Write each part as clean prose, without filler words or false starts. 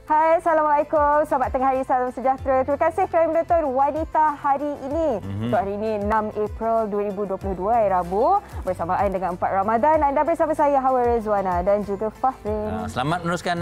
Hai, Assalamualaikum. Selamat tengah hari, salam sejahtera. Terima kasih kerana menonton Wanita Hari ini. Untuk hari ini 6 April 2022, hari Rabu. Bersamaan dengan 4 Ramadan. Anda bersama saya, Hawa Rezwana dan juga Fahrin. Selamat meneruskan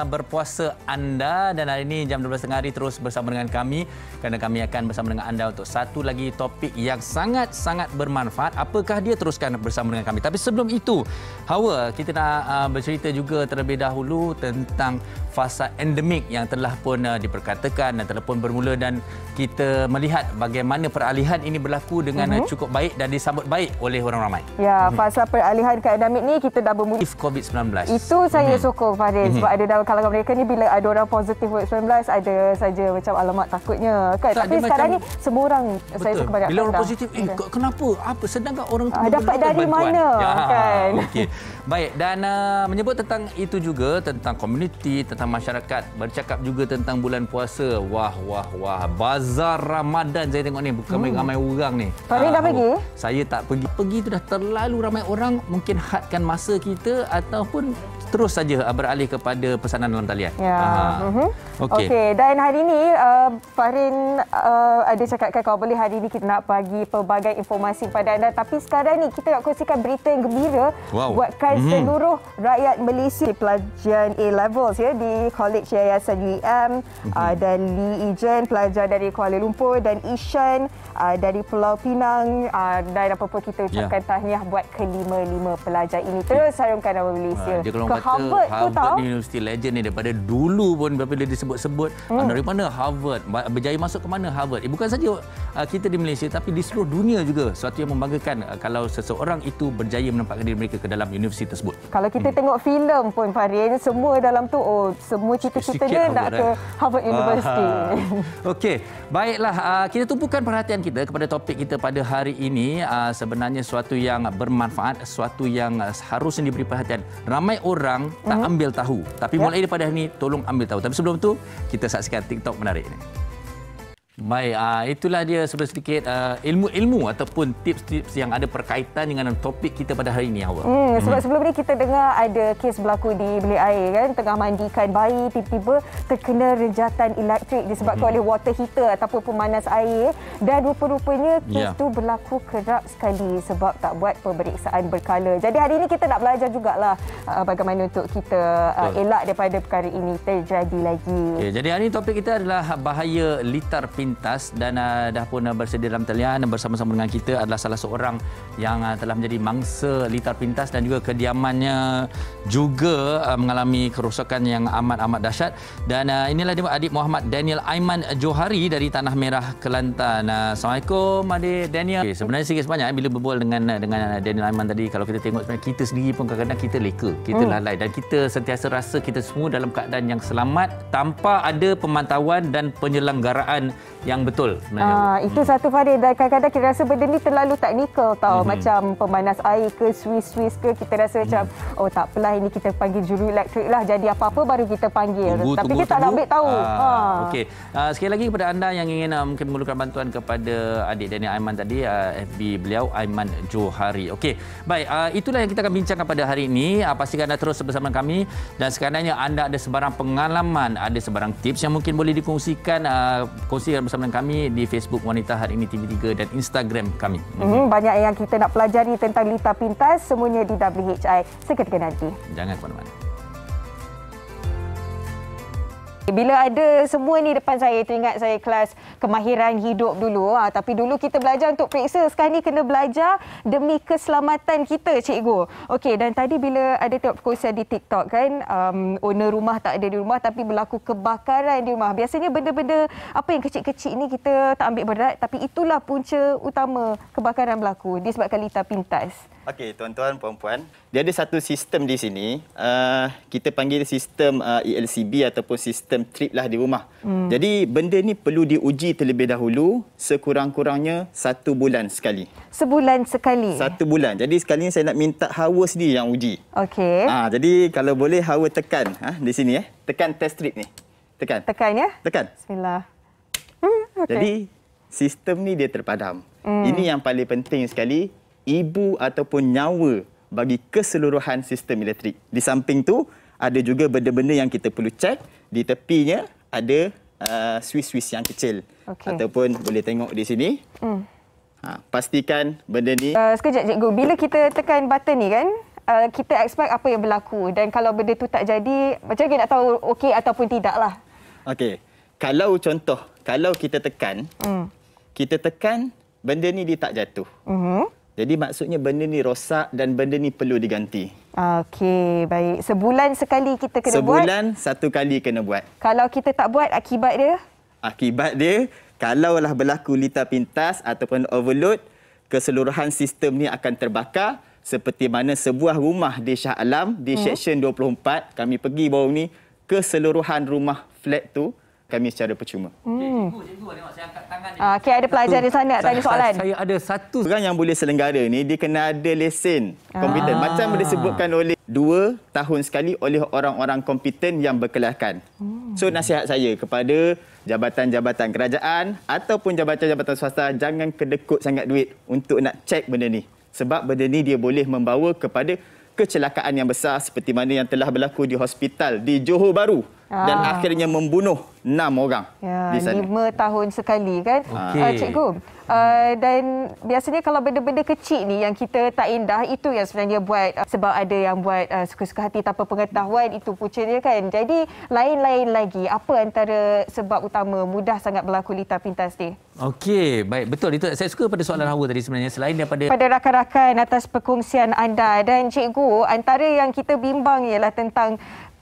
berpuasa anda. Dan hari ini jam 12.30 hari terus bersama dengan kami. Kerana kami akan bersama dengan anda untuk satu lagi topik yang sangat-sangat bermanfaat. Apakah dia? Teruskan bersama dengan kami. Tapi sebelum itu, Hawa, kita nak bercerita juga terlebih dahulu tentang fasa endemik yang telah pun diperkatakan dan telah pun bermula, dan kita melihat bagaimana peralihan ini berlaku dengan cukup baik dan disambut baik oleh orang ramai. Ya, fasa peralihan ke endemik ni kita dah bermula COVID-19. Itu saya sokong, Farid, sebab ada dalam kalangan mereka ni bila ada orang positif COVID-19 ada saja macam alamat takutnya kan. Tak, tapi sekarang ni semua orang saya suka banyak. Bila orang positif, kenapa? Apa sedangkan orang tu dapat dari bantuan? mana kan? Okey. Baik, dan menyebut tentang itu juga, tentang komuniti, tentang masyarakat, bercakap juga tentang bulan puasa. Wah. Bazar Ramadan saya tengok ni, bukan ramai orang ni. Farid dah pergi? Saya tak pergi. Pergi tu dah terlalu ramai orang, mungkin hadkan masa kita ataupun terus saja beralih kepada pesanan dalam talian. Ya. Okey, dan hari ini Fahrin ada cakapkan kalau boleh hari ini kita nak bagi pelbagai informasi kepada anda, tapi sekarang ni kita nak kongsikan berita yang gembira buatkan seluruh rakyat Malaysia. Pelajar A-levels ya di College Yayasan UEM dan Lee Ejen, pelajar dari Kuala Lumpur, dan Ishan dari Pulau Pinang, dan apa-apa kita ucapkan tahniah buat kelima-lima pelajar ini. Terus harumkan nama Malaysia. Harvard University legend ni daripada dulu pun bila disebut-sebut dari mana Harvard, berjaya masuk ke mana Harvard. Bukan saja kita di Malaysia tapi di seluruh dunia juga. Suatu yang membanggakan kalau seseorang itu berjaya menempatkan diri mereka ke dalam universiti tersebut. Kalau kita tengok filem pun, Farin, semua dalam tu semua cita-cita dia nak ke Harvard University. Okey, baiklah, kita tumpukan perhatian kita kepada topik kita pada hari ini. Sebenarnya suatu yang bermanfaat, suatu yang harusnya diberi perhatian. Ramai orang tak ambil tahu, tapi mulai daripada hari ini tolong ambil tahu. Tapi sebelum tu kita saksikan TikTok menarik ini. Baik, itulah dia sedikit ilmu-ilmu ataupun tips-tips yang ada berkaitan dengan topik kita pada hari ini, Hawa. Sebab sebelum ni kita dengar ada kes berlaku di bilik air kan, tengah mandikan bayi, tiba-tiba terkena rejatan elektrik disebabkan oleh water heater ataupun pemanas air, dan rupa-rupanya kes tu berlaku kerap sekali sebab tak buat pemeriksaan berkala. Jadi hari ini kita nak belajar jugalah bagaimana untuk kita elak daripada perkara ini terjadi lagi. Okay, jadi hari ini topik kita adalah bahaya litar pintas, dan dah pun bersedia dalam talian bersama-sama dengan kita adalah salah seorang yang telah menjadi mangsa litar pintas dan juga kediamannya juga mengalami kerosakan yang amat-amat dahsyat. Dan inilah dia adik Muhammad Daniel Aiman Johari dari Tanah Merah, Kelantan. Assalamualaikum adik Daniel. Okay, sebenarnya sikit sebanyak bila berbual dengan Daniel Aiman tadi, kalau kita tengok sebenarnya kita sendiri pun kadang-kadang kita leka, kita lalai, dan kita sentiasa rasa kita semua dalam keadaan yang selamat tanpa ada pemantauan dan penyelenggaraan yang betul sebenarnya. Itu satu, Farid. Dan kadang-kadang kita rasa benda ni terlalu teknikal tau. Macam pemanas air ke, Swiss ke, kita rasa macam tak apalah, ini kita panggil juru elektrik lah, jadi apa-apa baru kita panggil. Tapi kita tak nak ambil tahu. Okey. Sekali lagi kepada anda yang ingin mungkin memerlukan bantuan kepada adik Daniel Aiman tadi, FB beliau Aiman Johari. Okey. Baik, itulah yang kita akan bincangkan pada hari ini. Pastikan anda terus bersama kami, dan sekiranya anda ada sebarang pengalaman, ada sebarang tips yang mungkin boleh dikongsikan, kongsikan bersama dengan kami di Facebook Wanita Hari Ini TV3 dan Instagram kami. Banyak yang kita nak pelajari tentang litar pintas, semuanya di WHI seketika nanti. Jangan ke mana-mana. Bila ada semua ni depan saya, teringat saya kelas kemahiran hidup dulu. Tapi dulu kita belajar untuk periksa, sekarang ni kena belajar demi keselamatan kita, cikgu. Okey, dan tadi bila ada tengok perkongsian di TikTok kan, owner rumah tak ada di rumah tapi berlaku kebakaran di rumah. Biasanya benda-benda apa yang kecil-kecil ni kita tak ambil berat, tapi itulah punca utama kebakaran berlaku disebabkan litar pintas. Okey, tuan-tuan, puan-puan, dia ada satu sistem di sini. Kita panggil sistem ELCB ataupun sistem trip lah di rumah. Jadi benda ni perlu diuji terlebih dahulu, sekurang-kurangnya 1 bulan sekali. Sebulan sekali? 1 bulan. Jadi sekali ni saya nak minta Hawa sendiri yang uji. Okey. Jadi kalau boleh Hawa tekan di sini tekan test strip ni. Tekan. Tekan ya? Tekan. Bismillah. Okay. Jadi sistem ni dia terpadam. Ini yang paling penting sekali. Ibu ataupun nyawa bagi keseluruhan sistem elektrik. Di samping tu, ada juga benda-benda yang kita perlu cek di tepinya ada Swiss yang kecil. Ataupun boleh tengok di sini. Pastikan benda ni. Sekejap cikgu, bila kita tekan button ni kan, kita expect apa yang berlaku, dan kalau benda tu tak jadi, macam mana nak tahu okey ataupun tidak lah? Okey. Kalau contoh, kalau kita tekan, benda ni dia tak jatuh. Jadi maksudnya benda ni rosak dan benda ni perlu diganti. Okey, baik. Sebulan sekali kita kena buat? Sebulan satu kali kena buat. Kalau kita tak buat, akibat dia? Akibat dia, kalaulah berlaku litar pintas ataupun overload, keseluruhan sistem ni akan terbakar seperti mana sebuah rumah di Shah Alam di Seksyen 24, kami pergi baru ni, keseluruhan rumah flat tu kami secara percuma. Cikgu, tengok saya angkat tangan ni. Okey, ada pelajar di sana nak tanya soalan. Saya ada satu. Orang yang boleh selenggara ni, dia kena ada lesen kompeten. Macam disebutkan oleh 2 tahun sekali oleh orang-orang kompeten yang berkelayakan. So nasihat saya kepada jabatan-jabatan kerajaan ataupun jabatan-jabatan swasta, jangan kedekut sangat duit untuk nak cek benda ni. Sebab benda ni dia boleh membawa kepada kecelakaan yang besar seperti mana yang telah berlaku di hospital di Johor Bahru. Dan akhirnya membunuh 6 orang di sana. 5 tahun sekali kan? Cikgu, dan biasanya kalau benda-benda kecil ni yang kita tak indah, itu yang sebenarnya buat, sebab ada yang buat suka-suka hati tanpa pengetahuan, itu punca dia kan. Jadi lain-lain lagi, apa antara sebab utama mudah sangat berlaku litar pintas ni? Okey, baik, betul. Itu saya suka pada soalan Hawa tadi sebenarnya, selain daripada pada rakan-rakan atas perkongsian anda. Dan cikgu, antara yang kita bimbang ialah tentang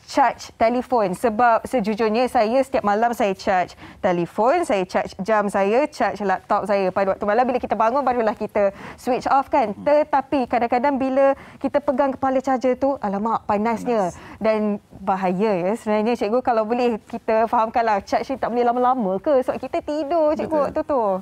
charge telefon, sebab sejujurnya saya setiap malam saya charge telefon, saya charge jam saya, charge laptop saya. Pada waktu malam bila kita bangun barulah kita switch off kan. Tetapi kadang-kadang bila kita pegang kepala charger tu, alamak panasnya dan bahaya ya. Sebenarnya cikgu, kalau boleh kita fahamkanlah, charge ni tak boleh lama-lama ke sebab kita tidur cikgu waktu tu.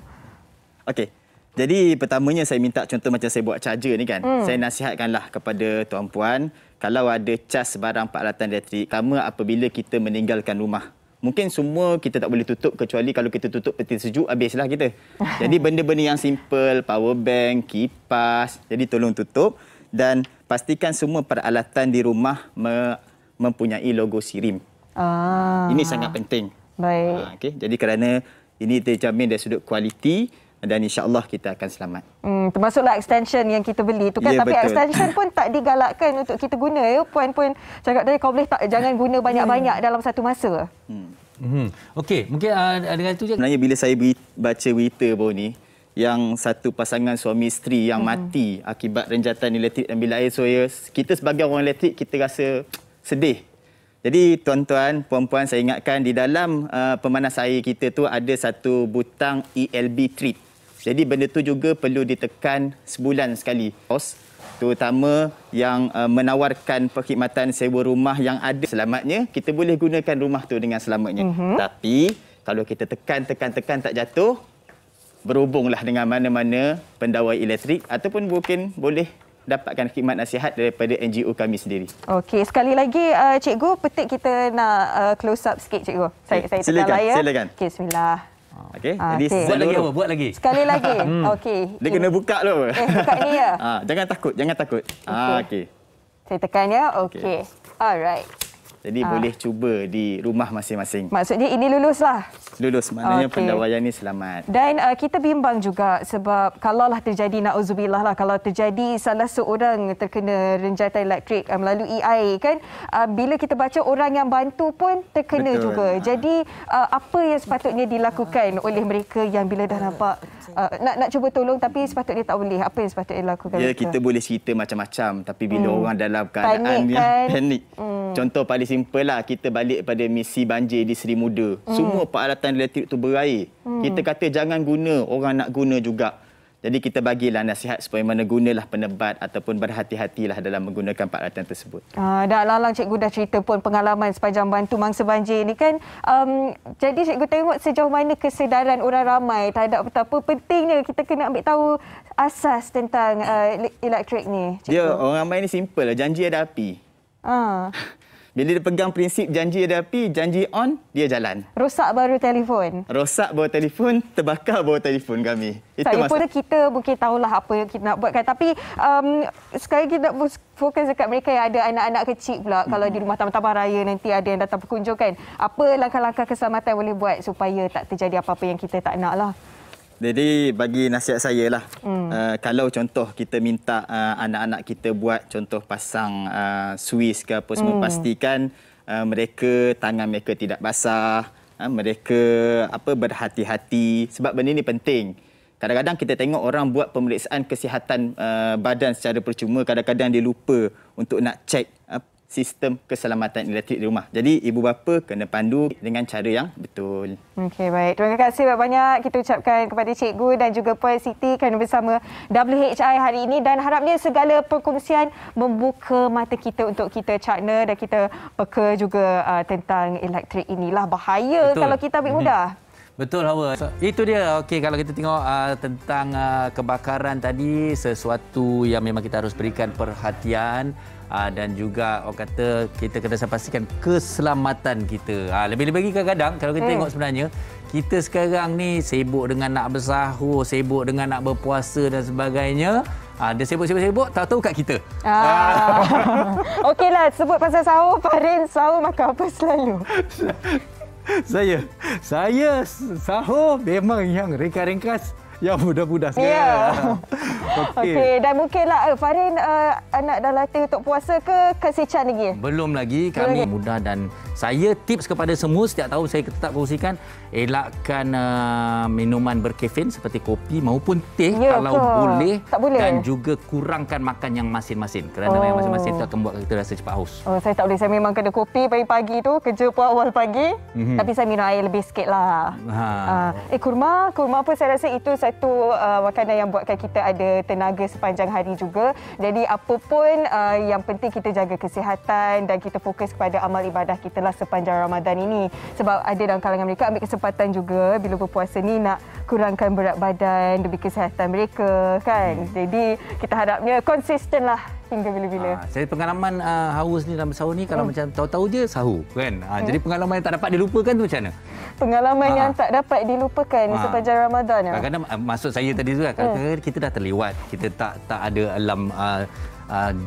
Okey. Jadi pertamanya saya minta contoh macam saya buat charger ni kan. Saya nasihatkanlah kepada tuan-puan, kalau ada cas barang peralatan elektrik, terutama apabila kita meninggalkan rumah. Mungkin semua kita tak boleh tutup, kecuali kalau kita tutup peti sejuk, habislah kita. Jadi benda-benda yang simple, power bank, kipas, jadi tolong tutup dan pastikan semua peralatan di rumah mempunyai logo SIRIM. Ini sangat penting. Baik. Okay. Jadi kerana ini terjamin dari sudut kualiti, dan insya-Allah kita akan selamat. Termasuklah extension yang kita beli tu kan, tapi betul. Extension pun tak digalakkan untuk kita guna ya. Puan pun cakap tadi kau boleh tak jangan guna banyak-banyak dalam satu masa. Okey, mungkin dengan itu je. Sebenarnya bila saya baca berita baru ni, yang satu pasangan suami isteri yang mati akibat renjatan elektrik dan bilik air, so kita sebagai orang elektrik kita rasa sedih. Jadi tuan-tuan, puan-puan, saya ingatkan di dalam pemanas air kita tu ada satu butang ELB trip. Jadi benda tu juga perlu ditekan sebulan sekali. Terutama yang menawarkan perkhidmatan sewa rumah yang ada selamatnya, kita boleh gunakan rumah tu dengan selamatnya. Tapi kalau kita tekan tak jatuh, berhubunglah dengan mana-mana pendawai elektrik ataupun mungkin boleh dapatkan khidmat nasihat daripada NGO kami sendiri. Okey, sekali lagi cikgu, petik kita nak close up sikit cikgu. Saya tekan lah ya. Silakan. Okey, bismillah. Okey, jadi buat lagi. Sekali lagi. Okey. Dia kena buka dulu. Buka ni ya. Jangan takut. Okey. Saya tekan ya. Okey. Alright. Jadi boleh cuba di rumah masing-masing. Maksudnya ini luluslah. Lulus, maknanya pendawaian ni selamat. Dan kita bimbang juga sebab kalaulah terjadi, na'udzubillah lah, kalau terjadi salah seorang terkena renjatan elektrik melalui air kan, bila kita baca orang yang bantu pun terkena juga. Jadi apa yang sepatutnya dilakukan oleh mereka yang bila dah nampak nak cuba tolong tapi sepatutnya tak boleh, apa yang sepatutnya dilakukan? Ya, kita boleh cerita macam-macam tapi bila orang dalam keadaan yang panik. Contoh paling simple lah, kita balik pada misi banjir di Seri Muda. Semua peralatan elektrik tu berair. Kita kata jangan guna, orang nak guna juga. Jadi kita bagilah nasihat supaya mana gunalah penebat ataupun berhati-hatilah dalam menggunakan peralatan tersebut. Dah lalang cikgu dah cerita pun pengalaman sepanjang bantu mangsa banjir ni kan. Jadi cikgu tengok sejauh mana kesedaran orang ramai terhadap betapa pentingnya kita kena ambil tahu asas tentang elektrik ni. Cikgu. Dia orang ramai ni simple lah, janji ada api. Bila dia pegang prinsip janji ada api, janji on, dia jalan. Rosak baru telefon. Rosak baru telefon, terbakar baru telefon kami. Itu saya pun kita mungkin tahulah apa yang kita nak buat kan. Tapi sekarang kita nak fokus dekat mereka yang ada anak-anak kecil pula. Kalau di rumah tamu-tamu raya nanti ada yang datang berkunjung kan. Apa langkah-langkah keselamatan boleh buat supaya tak terjadi apa-apa yang kita tak nak lah. Jadi bagi nasihat saya lah, kalau contoh kita minta anak-anak kita buat contoh pasang suis ke apa semua, pastikan tangan mereka tidak basah, mereka berhati-hati sebab benda ni penting. Kadang-kadang kita tengok orang buat pemeriksaan kesihatan badan secara percuma, kadang-kadang dia lupa untuk nak cek sistem keselamatan elektrik di rumah. Jadi ibu bapa kena pandu dengan cara yang betul. Okey, baik. Terima kasih banyak kita ucapkan kepada Cikgu dan juga Puan Siti kerana bersama WHI hari ini dan harapnya segala perkongsian membuka mata kita untuk kita cakna dan kita peka juga tentang elektrik inilah bahaya. Betul. Kalau kita ambil mudah. Betul, Hawa. Itu dia. Okey, kalau kita tengok tentang kebakaran tadi, sesuatu yang memang kita harus berikan perhatian. Dan juga orang kata kita kena pastikan keselamatan kita. Lebih-lebih lagi kadang-kadang kalau kita tengok sebenarnya kita sekarang ni sibuk dengan nak bersahur, sibuk dengan nak berpuasa dan sebagainya. Dia sibuk-sibuk tahu-tahu kat kita. Okeylah, sebut pasal sahur, Farin sahur makan apa selalu? Saya sahur memang yang ringkas-ringkas, yang mudah-mudah sekali. Yeah. Okey, dan mungkinlah Farin anak dah latih untuk puasa ke Sichan lagi? Belum lagi, kami mudah dan saya tips kepada semua setiap tahun saya tetap kongsikan elakkan minuman berkafein seperti kopi maupun teh kalau boleh, dan juga kurangkan makan yang masin-masin kerana yang masin-masin itu akan buat kita rasa cepat haus. Saya tak boleh, saya memang kena kopi pagi-pagi tu, kerja pun awal pagi, tapi saya minum air lebih sikit lah. Kurma pun saya rasa itu satu makanan yang buatkan kita ada tenaga sepanjang hari juga. Jadi apa pun yang penting kita jaga kesihatan dan kita fokus kepada amal ibadah kita lah sepanjang Ramadan ini. Sebab ada dalam kalangan mereka ambil kesempatan juga bila berpuasa ni nak kurangkan berat badan demi kesihatan mereka kan. Jadi kita harapnya konsisten lah hingga bila-bila. Saya pengalaman haus ni dalam sahur ni kalau macam tahu-tahu je sahur kan. Jadi pengalaman yang tak dapat dilupakan tu macam mana? Pengalaman yang tak dapat dilupakan sepanjang Ramadan. Kadang-kadang maksud saya tadi tu kan, kadang-kadang kita dah terlewat, kita tak ada alam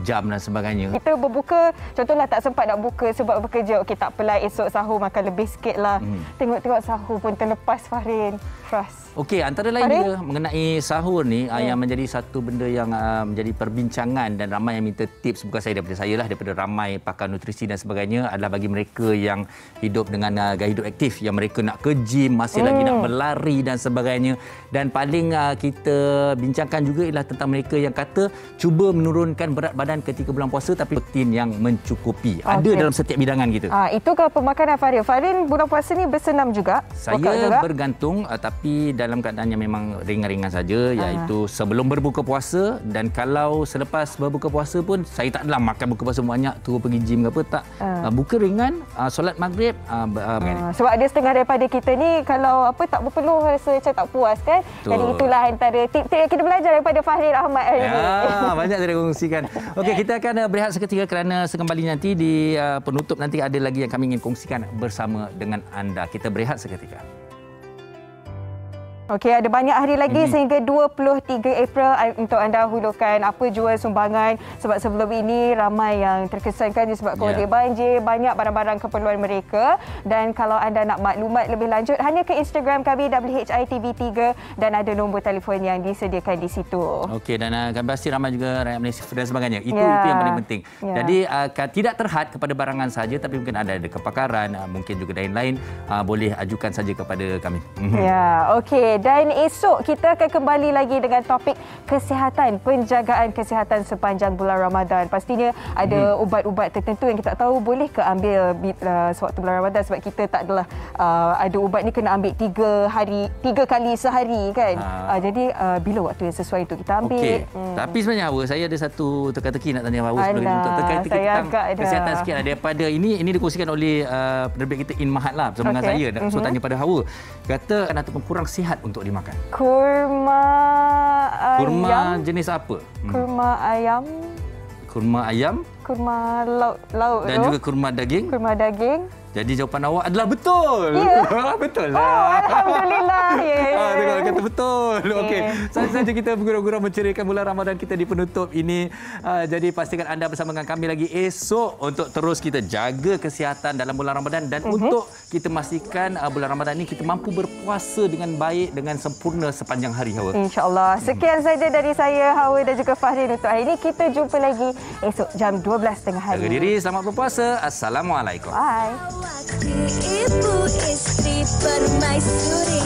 jam dan sebagainya. Kita berbuka, contohlah tak sempat nak buka sebab bekerja. Okey, tak apalah, esok sahur makan lebih sikit lah. Tengok-tengok sahur pun terlepas, Farin. Trust. Okey, antara lain dia mengenai sahur ni yang menjadi satu benda yang menjadi perbincangan dan ramai yang minta tips, bukan saya daripada saya lah, daripada ramai pakar nutrisi dan sebagainya, adalah bagi mereka yang hidup dengan gaya hidup aktif, yang mereka nak ke gym, masih lagi nak berlari dan sebagainya. Dan paling kita bincangkan juga ialah tentang mereka yang kata cuba menurunkan berat badan ketika bulan puasa tapi protein yang mencukupi. Ada dalam setiap bidangan kita. Itu kalau pemakanan Farin. Farin bulan puasa ni bersenam juga? Saya bergantung, tapi dalam keadaan yang memang ringan-ringan saja, iaitu sebelum berbuka puasa, dan kalau selepas berbuka puasa pun saya tak adalah makan buka puasa banyak, turun pergi gym ke apa, tak. Buka ringan, solat maghrib, sebab ada setengah daripada kita ni kalau tak berpeluh rasa macam tak puas kan. Jadi itulah antara tip-tip yang kita belajar daripada Farin Ahmad hari ini. Banyak saya kongsikan. Okey, kita akan berehat seketika kerana sekembali nanti di penutup nanti ada lagi yang kami ingin kongsikan bersama dengan anda. Kita berehat seketika. Okey, ada banyak hari lagi sehingga 23 April untuk anda hulukan apa jua sumbangan, sebab sebelum ini ramai yang terkesan kan disebabkan oleh banjir, banyak barang-barang keperluan mereka. Dan kalau anda nak maklumat lebih lanjut, hanya ke Instagram kami WHITV3 dan ada nombor telefon yang disediakan di situ. Okey, dan kami pasti ramai juga rakyat Malaysia dan sebagainya. Itu yang paling penting. Jadi tidak terhad kepada barangan saja, tapi mungkin ada kepakaran, mungkin juga lain-lain, boleh ajukan saja kepada kami. Okey. Dan esok kita akan kembali lagi dengan topik kesihatan, penjagaan kesihatan sepanjang bulan Ramadan. Pastinya ada ubat-ubat tertentu yang kita tahu boleh ke ambil sewaktu bulan Ramadan, sebab kita tak adalah ada ubat ni kena ambil 3 kali sehari kan. Jadi bila waktu yang sesuai untuk kita ambil. Tapi sebenarnya saya ada satu teka-teki nak tanya Hawa sebelum untuk teka-teki tentang kesihatan sikit daripada ini dikongsikan oleh penerbit kita In Mahat lah bersama dengan saya. So tanya pada Hawa, kata ataupun kurang sihat untuk dimakan. Kurma ayam. Kurma jenis apa? Kurma ayam. Kurma ayam. kurma lauk dan juga kurma daging. Kurma daging. Jadi jawapan awak adalah betul. Ya. Betul lah. Oh, alhamdulillah. Tengok kata betul. Okey. Saja kita bergurau-gurau menceriakan bulan Ramadan kita di penutup ini. Jadi pastikan anda bersama dengan kami lagi esok untuk terus kita jaga kesihatan dalam bulan Ramadan dan untuk kita pastikan bulan Ramadan ini kita mampu berpuasa dengan baik, dengan sempurna sepanjang hari, Hawa. InsyaAllah. Sekian saja dari saya, Hawa dan juga Fahrin untuk hari ini. Kita jumpa lagi esok jam 12 tengah hari. Jaga diri, selamat berpuasa. Assalamualaikum. Bye. Waktu ibu istri permaisuri.